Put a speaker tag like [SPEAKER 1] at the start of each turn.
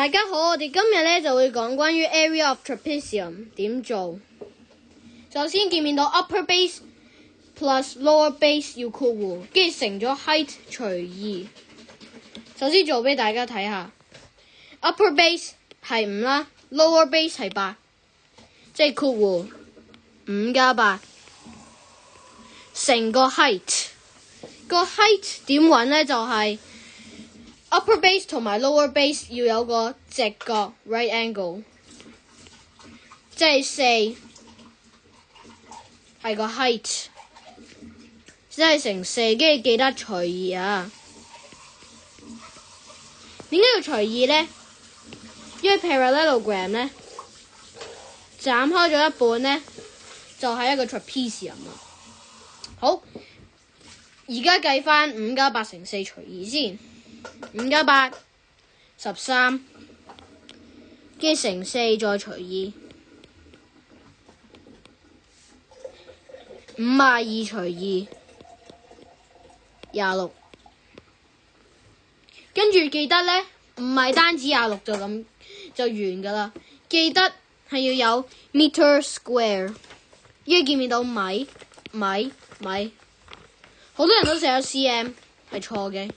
[SPEAKER 1] 大家好，我哋今日咧就會講關於 area of trapezium 點做。首先見面到 upper base plus lower base 要括弧，跟住乘咗 height 除2。首先做俾大家睇下 ，upper base 係5啦 ，lower base 係8，即係括弧5加8乘個 height。個 height 點揾咧？就係、upper base 同埋 lower base 要有個直角 right angle， 即係4係個 height， 即係乘4，跟住記得除2啊。點解要除2呢？因為 parallelogram 呢，斬開咗一半呢，就係一個 trapezium 啦。好，而家計翻5加8乘4除2先。5加8 13，跟住乘4再除2，52除2 26。跟住記得呢，唔係單止26就咁就完噶啦，記得係要有 meter square， 因為見唔見到米，好多人都寫咗 cm 係錯嘅。